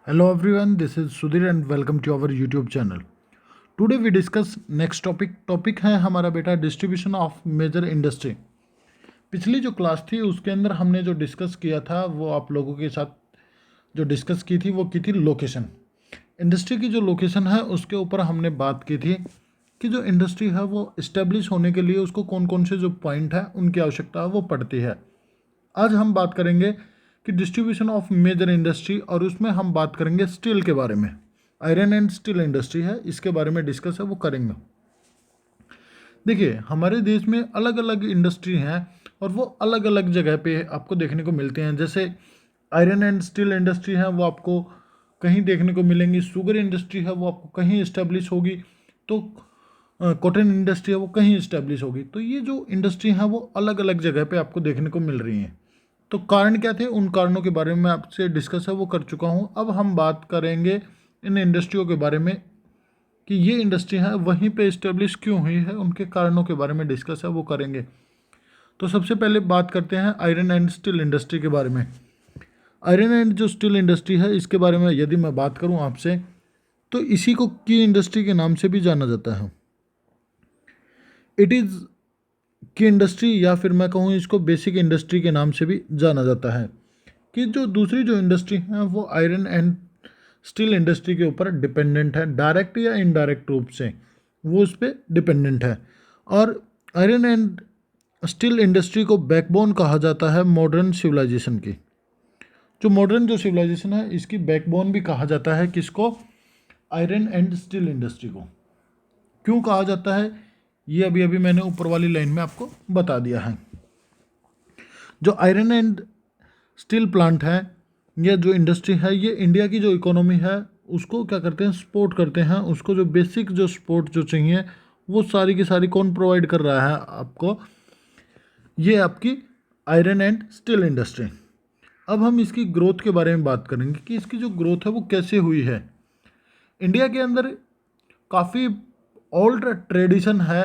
Hello everyone, this is Sudhir and welcome to our YouTube channel. Today we discuss next topic. Topic है हमारा बेटा distribution of major industry. पिछली जो class थी उसके अंदर हमने जो डिस्कस किया था वो आप लोगों के साथ जो डिस्कस की थी वो की थी लोकेशन. इंडस्ट्री की जो लोकेशन है उसके ऊपर हमने बात की थी कि जो इंडस्ट्री है वो इस्टेब्लिश होने के लिए उसको कौन कौन से जो पॉइंट है उनकी आवश्यकता वो पड़ती है. आज हम बात करेंगे कि डिस्ट्रीब्यूशन ऑफ मेजर इंडस्ट्री और उसमें हम बात करेंगे स्टील के बारे में. आयरन एंड स्टील इंडस्ट्री है, इसके बारे में डिस्कस है वो करेंगे. देखिए हमारे देश में अलग अलग इंडस्ट्री हैं और वो अलग अलग जगह पे आपको देखने को मिलते हैं. जैसे आयरन एंड स्टील इंडस्ट्री है वो आपको कहीं देखने को मिलेंगी, शुगर इंडस्ट्री है वो आपको कहीं इस्टेब्लिश होगी, तो कॉटन इंडस्ट्री है वो कहीं इस्टेब्लिश होगी. तो ये जो इंडस्ट्री है वो अलग अलग जगह पे आपको देखने को मिल रही हैं. तो कारण क्या थे, उन कारणों के बारे में आपसे डिस्कस है वो कर चुका हूँ. अब हम बात करेंगे इन इंडस्ट्रियों के बारे में कि ये इंडस्ट्री है वहीं पे इस्टेब्लिश क्यों हुई है, उनके कारणों के बारे में डिस्कस है वो करेंगे. तो सबसे पहले बात करते हैं आयरन एंड स्टील इंडस्ट्री के बारे में. आयरन एंड जो स्टील इंडस्ट्री है इसके बारे में यदि मैं बात करूं आपसे तो इसी को की इंडस्ट्री के नाम से भी जाना जाता है. इट इज़ की इंडस्ट्री या फिर मैं कहूँ इसको बेसिक इंडस्ट्री के नाम से भी जाना जाता है. कि जो दूसरी जो इंडस्ट्री है वो आयरन एंड स्टील इंडस्ट्री के ऊपर डिपेंडेंट है, डायरेक्ट या इनडायरेक्ट रूप से वो उस पर डिपेंडेंट है. और आयरन एंड स्टील इंडस्ट्री को बैकबोन कहा जाता है मॉडर्न सिविलाइजेशन की. जो मॉडर्न जो सिविलाइजेशन है इसकी बैकबोन भी कहा जाता है किसको, आयरन एंड स्टील इंडस्ट्री को. क्यों कहा जाता है ये अभी अभी मैंने ऊपर वाली लाइन में आपको बता दिया है. जो आयरन एंड स्टील प्लांट है या जो इंडस्ट्री है ये इंडिया की जो इकोनॉमी है उसको क्या करते हैं, सपोर्ट करते हैं. उसको जो बेसिक जो सपोर्ट जो चाहिए वो सारी की सारी कौन प्रोवाइड कर रहा है आपको, ये आपकी आयरन एंड स्टील इंडस्ट्री. अब हम इसकी ग्रोथ के बारे में बात करेंगे कि इसकी जो ग्रोथ है वो कैसे हुई है. इंडिया के अंदर काफ़ी ओल्ड ट्रेडिशन है,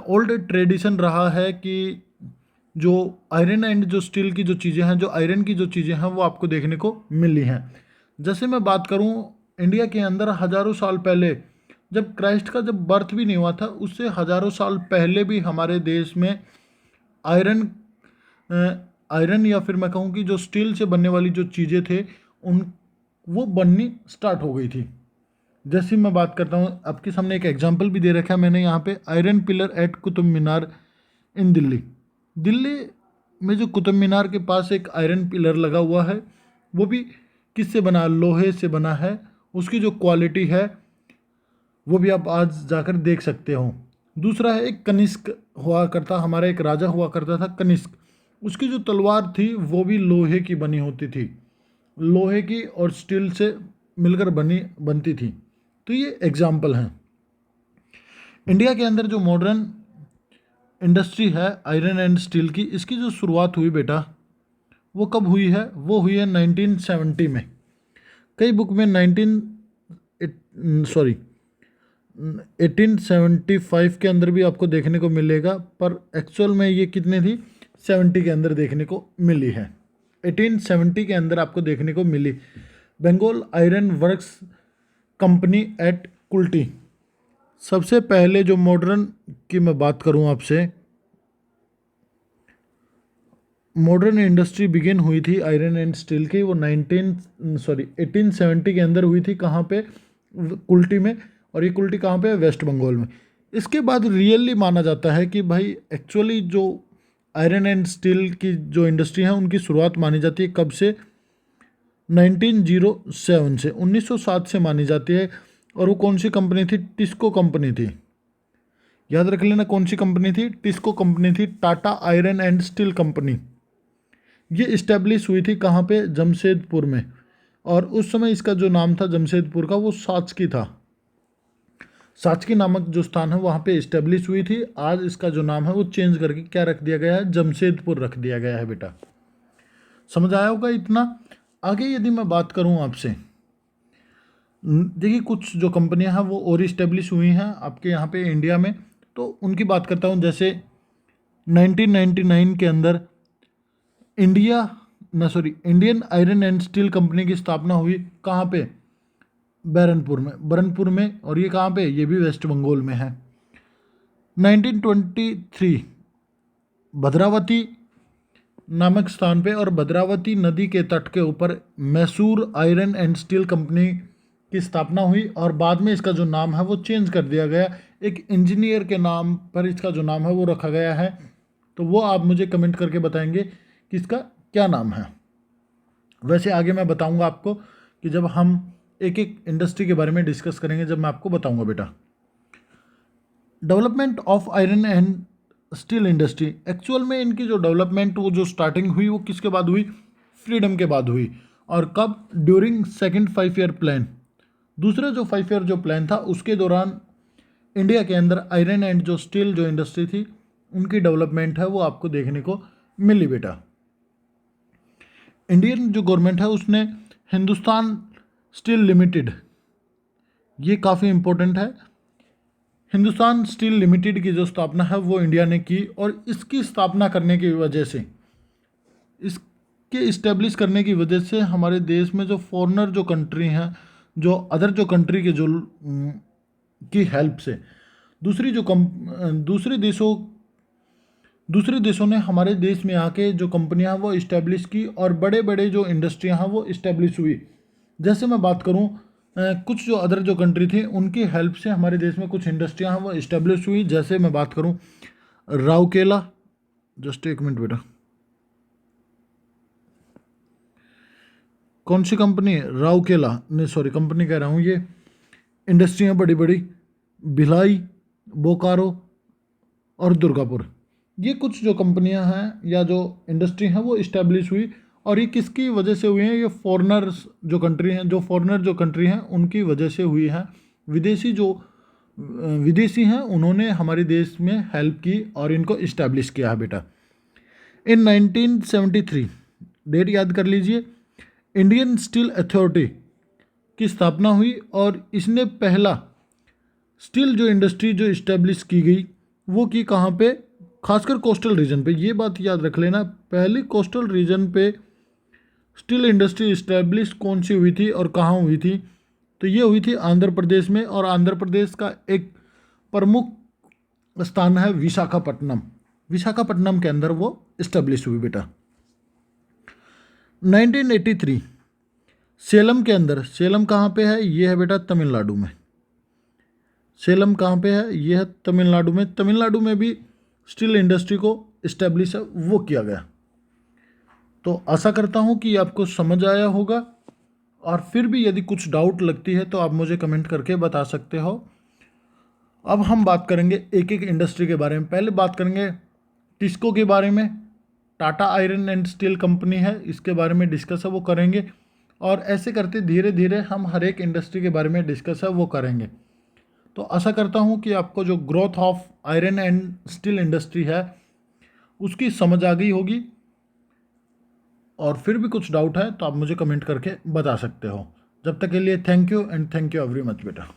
ओल्ड ट्रेडिशन रहा है कि जो आयरन एंड जो स्टील की जो चीज़ें हैं, जो आयरन की जो चीज़ें हैं वो आपको देखने को मिली हैं. जैसे मैं बात करूं इंडिया के अंदर हज़ारों साल पहले, जब क्राइस्ट का जब बर्थ भी नहीं हुआ था उससे हज़ारों साल पहले भी हमारे देश में आयरन आयरन या फिर मैं कहूँ कि जो स्टील से बनने वाली जो चीज़ें थे उन वो बननी स्टार्ट हो गई थी. जैसे मैं बात करता हूँ आपके सामने एक एग्जांपल भी दे रखा है मैंने यहाँ पे, iron pillar eight Qutub Minar इन दिल्ली. दिल्ली में जो कुतुब मीनार के पास एक आयरन पिलर लगा हुआ है वो भी किससे बना, लोहे से बना है. उसकी जो क्वालिटी है वो भी आप आज जाकर देख सकते हो. दूसरा है एक कनिष्क हुआ करता, हमारा एक राजा हुआ करता था कनिष्क. उसकी जो तलवार थी वो भी लोहे की बनी होती थी, लोहे की और स्टील से मिलकर बनती थी. तो ये एग्जाम्पल हैं. इंडिया के अंदर जो मॉडर्न इंडस्ट्री है आयरन एंड स्टील की, इसकी जो शुरुआत हुई बेटा वो कब हुई है, वो हुई है 1970 में. कई बुक में 1875 के अंदर भी आपको देखने को मिलेगा, पर एक्चुअल में ये कितने थी, 70 के अंदर देखने को मिली है. 1870 के अंदर आपको देखने को मिली. Bengal iron works company at Kulti. सबसे पहले जो मॉडर्न की मैं बात करूं आपसे, मॉडर्न इंडस्ट्री बिगिन हुई थी आयरन एंड स्टील की, वो 1870 के अंदर हुई थी. कहाँ पे, कुल्टी में. और ये कुल्टी कहाँ पे है, वेस्ट बंगाल में. इसके बाद रियली माना जाता है कि भाई एक्चुअली जो आयरन एंड स्टील की जो इंडस्ट्री है उनकी शुरुआत मानी जाती है कब से, 1907 से, 1907 से मानी जाती है. और वो कौन सी कंपनी थी, टिस्को कंपनी थी. याद रख लेना कौन सी कंपनी थी, टिस्को कंपनी थी, Tata iron and steel company. ये इस्टेब्लिश हुई थी कहाँ पे, जमशेदपुर में. और उस समय इसका जो नाम था जमशेदपुर का वो साचकी था. साचकी नामक जो स्थान है वहाँ पे इस्टेब्लिश हुई थी. आज इसका जो नाम है वो चेंज करके क्या रख दिया गया है, जमशेदपुर रख दिया गया है बेटा. समझ आया होगा इतना. आगे यदि मैं बात करूँ आपसे, देखिए कुछ जो कंपनियां हैं वो और इस्टेब्लिश हुई हैं आपके यहाँ पे इंडिया में, तो उनकी बात करता हूँ. जैसे 1999 के अंदर India Indian iron and steel company की स्थापना हुई कहाँ पे? बरनपुर में। और ये कहाँ पे? ये भी वेस्ट बंगाल में है। 1923 भद्रावती नामक स्थान पे और भद्रावती नदी के तट के ऊपर Mysore iron and steel company की स्थापना हुई और बाद में इसका जो नाम है वो चेंज कर दिया गया। एक इंजीनियर के नाम पर इसका जो नाम है वो रखा गया है। तो वो आप मुझे कमेंट करके बताएंगे कि इसका क्या नाम है। वैसे आगे मैं बताऊंगा आपको कि जब हम एक एक इंडस्ट्री के बारे में डिस्कस करेंगे, जब मैं आपको बताऊंगा बेटा। Development of iron and steel industry, actual में इनकी जो डेवलपमेंट वो जो स्टार्टिंग हुई वो किसके बाद हुई? फ्रीडम के बाद हुई। और कब? During second 5 year plan. दूसरे जो 5 ईयर जो प्लान था उसके दौरान इंडिया के अंदर आयरन एंड जो स्टील जो इंडस्ट्री थी उनकी डेवलपमेंट है वो आपको देखने को मिली बेटा। इंडियन जो गवर्नमेंट है उसने हिंदुस्तान स्टील लिमिटेड, ये काफ़ी इम्पोर्टेंट है, हिंदुस्तान स्टील लिमिटेड की जो स्थापना है वो इंडिया ने की। और इसकी स्थापना करने की वजह से, इसके इस्टेब्लिश करने की वजह से हमारे देश में जो फॉरेनर जो कंट्री हैं, जो अदर जो कंट्री के जो की हेल्प से दूसरे देशों ने हमारे देश में आके जो कंपनियां वो इस्टेब्लिश की और बड़े बड़े जो इंडस्ट्रियां हैं वो इस्टेब्लिश हुई। जैसे मैं बात करूं, कुछ जो अदर जो कंट्री थी उनकी हेल्प से हमारे देश में कुछ इंडस्ट्रियां हैं वो इस्टेब्लिश हुई। जैसे मैं बात करूं राउरकेला, जस्ट एक मिनट बेटा, कौन सी कंपनी है? राउरकेला, नहीं सॉरी कंपनी कह रहा हूँ, ये इंडस्ट्रियां बड़ी बड़ी, भिलाई, बोकारो और दुर्गापुर, ये कुछ जो कंपनियां हैं या जो इंडस्ट्री हैं वो इस्टेब्लिश हुई। और ये किसकी वजह से हुई हैं? ये फॉरेनर्स जो कंट्री हैं, जो फॉरेनर जो कंट्री हैं उनकी वजह से हुई है। विदेशी हैं उन्होंने हमारे देश में हेल्प की और इनको इस्टेब्लिश किया है बेटा। इन 1973, डेट याद कर लीजिए, इंडियन स्टील अथॉरिटी की स्थापना हुई और इसने पहला स्टील जो इंडस्ट्री जो इस्टेब्लिश की गई वो की कहाँ पे? खासकर कोस्टल रीजन पे। ये बात याद रख लेना, पहली कोस्टल रीजन पे स्टील इंडस्ट्री इस्टेब्लिश कौन सी हुई थी और कहाँ हुई थी? तो ये हुई थी आंध्र प्रदेश में। और आंध्र प्रदेश का एक प्रमुख स्थान है विशाखापट्टनम। विशाखापट्टनम के अंदर वो इस्टेब्लिश हुई बेटा। 1983 सेलम के अंदर, सेलम कहाँ पे है? ये है बेटा तमिलनाडु में। सेलम कहाँ पे है? ये है तमिलनाडु में। तमिलनाडु में भी स्टील इंडस्ट्री को इस्टेब्लिश वो किया गया। तो आशा करता हूँ कि आपको समझ आया होगा। और फिर भी यदि कुछ डाउट लगती है तो आप मुझे कमेंट करके बता सकते हो। अब हम बात करेंगे एक एक इंडस्ट्री के बारे में। पहले बात करेंगे टिस्को के बारे में। Tata iron and steel company है, इसके बारे में डिस्कस है वो करेंगे। और ऐसे करते धीरे धीरे हम हर एक इंडस्ट्री के बारे में डिस्कस है वो करेंगे। तो आशा करता हूँ कि आपको जो growth of iron and steel industry है उसकी समझ आ गई होगी। और फिर भी कुछ डाउट है तो आप मुझे कमेंट करके बता सकते हो। जब तक के लिए thank you and thank you very much बेटा।